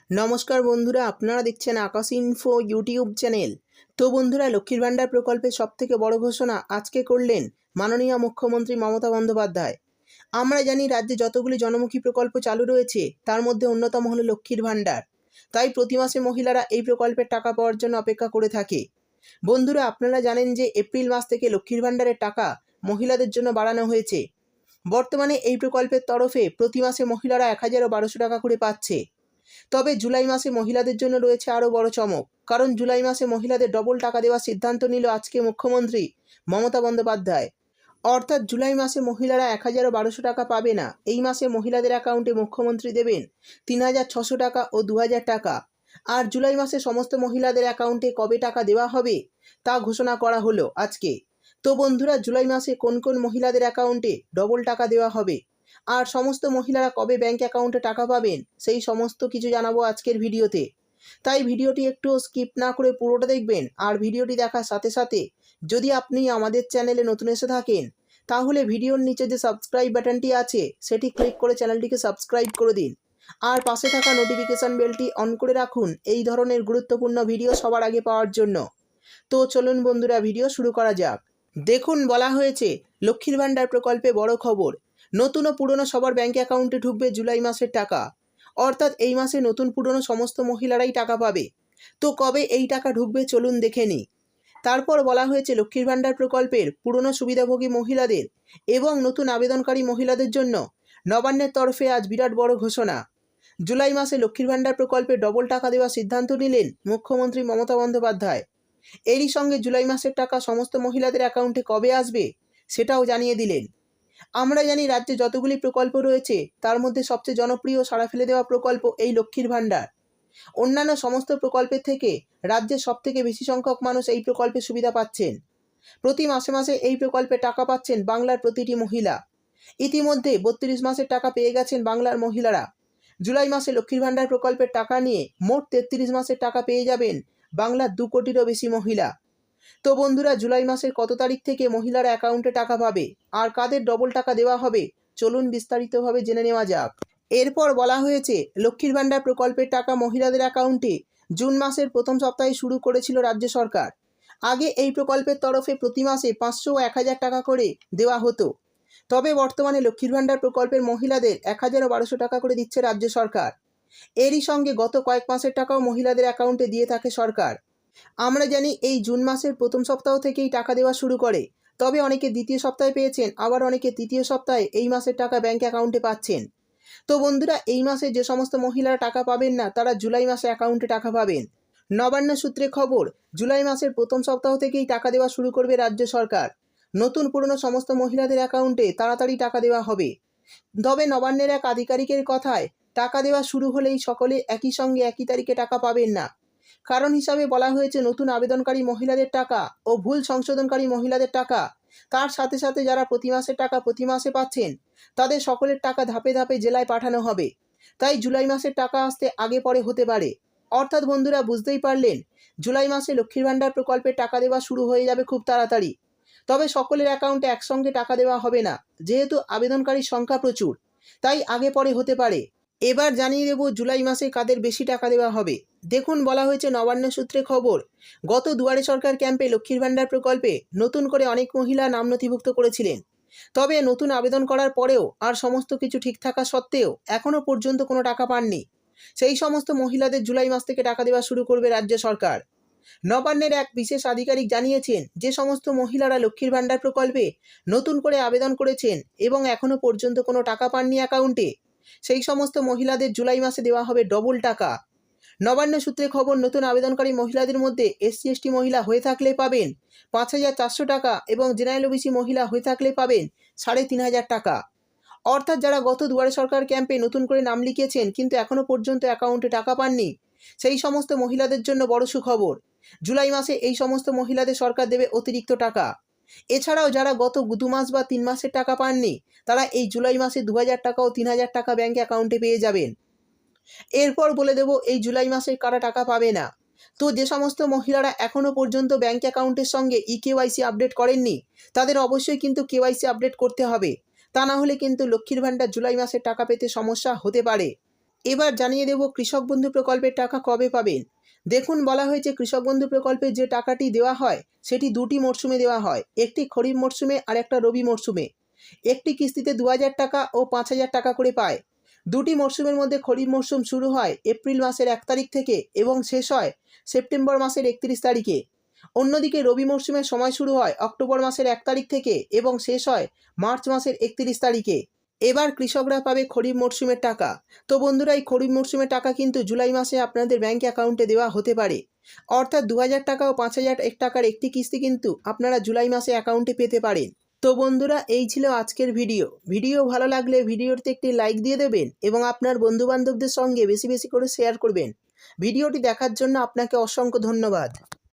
নমস্কার বন্ধুরা, আপনারা দেখছেন আকাশ ইনফো ইউটিউব চ্যানেল। তো বন্ধুরা, লক্ষ্মীর ভাণ্ডার প্রকল্পের সবথেকে বড় ঘোষণা আজকে করলেন মাননীয় মুখ্যমন্ত্রী মমতা বন্দ্যোপাধ্যায়। আমরা জানি রাজ্যে যতগুলি জনমুখী প্রকল্প চালু রয়েছে তার মধ্যে অন্যতম হলো লক্ষ্মীর ভাণ্ডার। তাই প্রতি মাসে মহিলারা এই প্রকল্পের টাকা পাওয়ার জন্য অপেক্ষা করে থাকে। বন্ধুরা, আপনারা জানেন যে এপ্রিল মাস থেকে লক্ষ্মীর ভাণ্ডারের টাকা মহিলাদের জন্য বাড়ানো হয়েছে। বর্তমানে এই প্রকল্পের তরফে প্রতি মাসে মহিলারা ১,১২০০ টাকা করে পাচ্ছে। তবে জুলাই মাসে মহিলাদের জন্য রয়েছে আরও বড় চমক, কারণ জুলাই মাসে মহিলাদের ডবল টাকা দেওয়ার সিদ্ধান্ত নিল আজকে মুখ্যমন্ত্রী মমতা বন্দ্যোপাধ্যায়। অর্থাৎ জুলাই মাসে মহিলারা ১,১২০০ টাকা পাবে না, এই মাসে মহিলাদের অ্যাকাউন্টে মুখ্যমন্ত্রী দেবেন ৩,৬০০ টাকা ও ২,০০০ টাকা। আর জুলাই মাসে সমস্ত মহিলাদের অ্যাকাউন্টে কবে টাকা দেওয়া হবে তা ঘোষণা করা হলো আজকে। তো বন্ধুরা, জুলাই মাসে কোন কোন মহিলাদের অ্যাকাউন্টে ডবল টাকা দেওয়া হবে আর সমস্ত মহিলারা কবে ব্যাঙ্ক অ্যাকাউন্টে টাকা পাবেন সেই সমস্ত কিছু জানাবো আজকের ভিডিওতে। তাই ভিডিওটি একটু স্কিপ না করে পুরোটা দেখবেন। আর ভিডিওটি দেখার সাথে সাথে যদি আপনি আমাদের চ্যানেলে নতুন এসে থাকেন তাহলে ভিডিওর নিচে যে সাবস্ক্রাইব বাটনটি আছে সেটি ক্লিক করে চ্যানেলটিকে সাবস্ক্রাইব করে দিন। আর পাশে থাকা নোটিফিকেশান বেলটি অন করে রাখুন এই ধরনের গুরুত্বপূর্ণ ভিডিও সবার আগে পাওয়ার জন্য। তো চলুন বন্ধুরা, ভিডিও শুরু করা যাক। দেখুন, বলা হয়েছে লক্ষ্মীর ভাণ্ডার প্রকল্পে বড় খবর, নতুন ও পুরনো সবার ব্যাঙ্ক অ্যাকাউন্টে ঢুকবে জুলাই মাসের টাকা। অর্থাৎ এই মাসে নতুন পুরনো সমস্ত মহিলারাই টাকা পাবে। তো কবে এই টাকা ঢুকবে চলুন দেখে নিই। তারপর বলা হয়েছে লক্ষ্মীর ভাণ্ডার প্রকল্পের পুরনো সুবিধাভোগী মহিলাদের এবং নতুন আবেদনকারী মহিলাদের জন্য নবান্নের তরফে আজ বিরাট বড় ঘোষণা। জুলাই মাসে লক্ষ্মীর ভাণ্ডার প্রকল্পে ডবল টাকা দেওয়ার সিদ্ধান্ত নিলেন মুখ্যমন্ত্রী মমতা বন্দ্যোপাধ্যায়। এরই সঙ্গে জুলাই মাসের টাকা সমস্ত মহিলাদের অ্যাকাউন্টে কবে আসবে সেটাও জানিয়ে দিলেন। আমরা জানি রাজ্যে যতগুলি প্রকল্প রয়েছে তার মধ্যে সবচেয়ে জনপ্রিয় সাড়া ফেলে দেওয়া প্রকল্প এই লক্ষ্মীর ভাণ্ডার। অন্যান্য সমস্ত প্রকল্পের থেকে রাজ্যের সবথেকে বেশি সংখ্যক মানুষ এই প্রকল্পের সুবিধা পাচ্ছেন। প্রতি মাসে মাসে এই প্রকল্পে টাকা পাচ্ছেন বাংলার প্রতিটি মহিলা। ইতিমধ্যে ৩২ মাসের টাকা পেয়ে গেছেন বাংলার মহিলারা। জুলাই মাসে লক্ষ্মীর ভাণ্ডার প্রকল্পের টাকা নিয়ে মোট ৩৩ মাসের টাকা পেয়ে যাবেন বাংলার ২ কোটিরও বেশি মহিলা। তো বন্ধুরা, জুলাই মাসের কত তারিখ থেকে মহিলারা অ্যাকাউন্টে টাকা পাবে আর কাদের ডবল টাকা দেওয়া হবে চলুন বিস্তারিতভাবে জেনে নেওয়া যাক। এরপর বলা হয়েছে লক্ষ্মীর ভাণ্ডার প্রকল্পের টাকা মহিলাদের অ্যাকাউন্টে জুন মাসের প্রথম সপ্তাহে শুরু করেছিল রাজ্য সরকার। আগে এই প্রকল্পের তরফে প্রতি মাসে ৫০০ ও ১,০০০ টাকা করে দেওয়া হতো। তবে বর্তমানে লক্ষ্মীর ভাণ্ডার প্রকল্পের মহিলাদের ১,১২০০ টাকা করে দিচ্ছে রাজ্য সরকার। এরই সঙ্গে গত কয়েক মাসের টাকাও মহিলাদের অ্যাকাউন্টে দিয়ে থাকে সরকার। আমরা জানি এই জুন মাসের প্রথম সপ্তাহ থেকেই টাকা দেওয়া শুরু করে, তবে অনেকে দ্বিতীয় সপ্তাহে পেয়েছেন, আবার অনেকে তৃতীয় সপ্তাহে এই মাসের টাকা ব্যাঙ্ক অ্যাকাউন্টে পাচ্ছেন। তো বন্ধুরা, এই মাসে যে সমস্ত মহিলারা টাকা পাবেন না তারা জুলাই মাসে অ্যাকাউন্টে টাকা পাবেন। নবান্ন সূত্রে খবর, জুলাই মাসের প্রথম সপ্তাহ থেকেই টাকা দেওয়া শুরু করবে রাজ্য সরকার। নতুন পুরনো সমস্ত মহিলাদের অ্যাকাউন্টে তাড়াতাড়ি টাকা দেওয়া হবে। তবে নবান্নের এক আধিকারিকের কথায় টাকা দেওয়া শুরু হলেই সকলে একই সঙ্গে একই তারিখে টাকা পাবেন না। কারণ হিসাবে বলা হয়েছে নতুন আবেদনকারী মহিলাদের টাকা ও ভুল সংশোধনকারী মহিলাদের টাকা, তার সাথে সাথে যারা প্রতি মাসের টাকা প্রতি মাসে পাচ্ছেন তাদের সকলের টাকা ধাপে ধাপে জেলায় পাঠানো হবে। তাই জুলাই মাসের টাকা আসতে আগে পরে হতে পারে। অর্থাৎ বন্ধুরা, বুঝতেই পারলেন, জুলাই মাসে লক্ষ্মীর ভাণ্ডার প্রকল্পের টাকা দেওয়া শুরু হয়ে যাবে খুব তাড়াতাড়ি। তবে সকলের অ্যাকাউন্টে একসঙ্গে টাকা দেওয়া হবে না, যেহেতু আবেদনকারীর সংখ্যা প্রচুর, তাই আগে পরে হতে পারে। এবার জানিয়ে দেব জুলাই মাসে কাদের বেশি টাকা দেওয়া হবে। দেখুন, বলা হয়েছে নবান্ন সূত্রে খবর, গত দুয়ারে সরকার ক্যাম্পে লক্ষ্মীর ভাণ্ডার প্রকল্পে নতুন করে অনেক মহিলা নাম নথিভুক্ত করেছিলেন। তবে নতুন আবেদন করার পরেও আর সমস্ত কিছু ঠিক থাকা সত্ত্বেও এখনও পর্যন্ত কোনো টাকা পাননি। সেই সমস্ত মহিলাদের জুলাই মাস থেকে টাকা দেওয়া শুরু করবে রাজ্য সরকার। নবান্নের এক বিশেষ আধিকারিক জানিয়েছেন, যে সমস্ত মহিলারা লক্ষ্মীর ভাণ্ডার প্রকল্পে নতুন করে আবেদন করেছেন এবং এখনও পর্যন্ত কোনো টাকা পাননি অ্যাকাউন্টে, সেই সমস্ত মহিলাদের জুলাই মাসে দেওয়া হবে ডবল টাকা। নবান্ন সূত্রে খবর, নতুন আবেদনকারী মহিলাদের মধ্যে SC/ST মহিলা হয়ে থাকলে পাবেন ৫,৪০০ টাকা এবং জেনারেল OBC মহিলা হয়ে থাকলে পাবেন ৩,৫০০ টাকা। অর্থাৎ যারা গত দুয়ারে সরকার ক্যাম্পে নতুন করে নাম লিখিয়েছেন কিন্তু এখনও পর্যন্ত অ্যাকাউন্টে টাকা পাননি, সেই সমস্ত মহিলাদের জন্য বড় সুখবর। জুলাই মাসে এই সমস্ত মহিলাদের সরকার দেবে অতিরিক্ত টাকা। এছাড়াও যারা গত ২ মাস বা ৩ মাসের টাকা পাননি তারা এই জুলাই মাসে ২,০০০ টাকা ও ৩,০০০ টাকা ব্যাঙ্ক অ্যাকাউন্টে পেয়ে যাবেন। এরপর বলে দেব এই জুলাই মাসে কারা টাকা পাবে না। তো যে সমস্ত মহিলারা এখনও পর্যন্ত ব্যাঙ্ক অ্যাকাউন্টের সঙ্গে EKYC আপডেট করেননি তাদের অবশ্যই কিন্তু KYC আপডেট করতে হবে, তা না হলে কিন্তু লক্ষ্মীর ভাণ্ডার জুলাই মাসের টাকা পেতে সমস্যা হতে পারে। এবার জানিয়ে দেব কৃষক বন্ধু প্রকল্পের টাকা কবে পাবেন। দেখুন, বলা হয়েছে কৃষক বন্ধু প্রকল্পে যে টাকাটি দেওয়া হয় সেটি দুটি মরশুমে দেওয়া হয়, একটি খরিফ মরশুমে আর একটা রবি মরশুমে। একটি কিস্তিতে ২,০০০ টাকা ও ৫,০০০ টাকা করে পায়। দুটি মরশুমের মধ্যে খরিফ মরশুম শুরু হয় এপ্রিল মাসের ১ তারিখ থেকে এবং শেষ হয় সেপ্টেম্বর মাসের ৩১ তারিখে। অন্যদিকে রবি মরশুমের সময় শুরু হয় অক্টোবর মাসের ১ তারিখ থেকে এবং শেষ হয় মার্চ মাসের ৩১ তারিখে। এবার কৃষকরা পাবে খরিফ মরশুমের টাকা। তো বন্ধুরা, এই খরিফ মরশুমের টাকা কিন্তু জুলাই মাসে আপনাদের ব্যাঙ্ক অ্যাকাউন্টে দেওয়া হতে পারে। অর্থাৎ ২,০০০ টাকা ও ৫,০০০ টাকার একটি কিস্তি কিন্তু আপনারা জুলাই মাসে অ্যাকাউন্টে পেতে পারেন। তো বন্ধুরা, এই ছিল আজকের ভিডিও ভালো লাগলে ভিডিওতে একটি লাইক দিয়ে দেবেন এবং আপনার বন্ধুবান্ধবদের সঙ্গে বেশি বেশি করে শেয়ার করবেন। ভিডিওটি দেখার জন্য আপনাকে অসংখ্য ধন্যবাদ।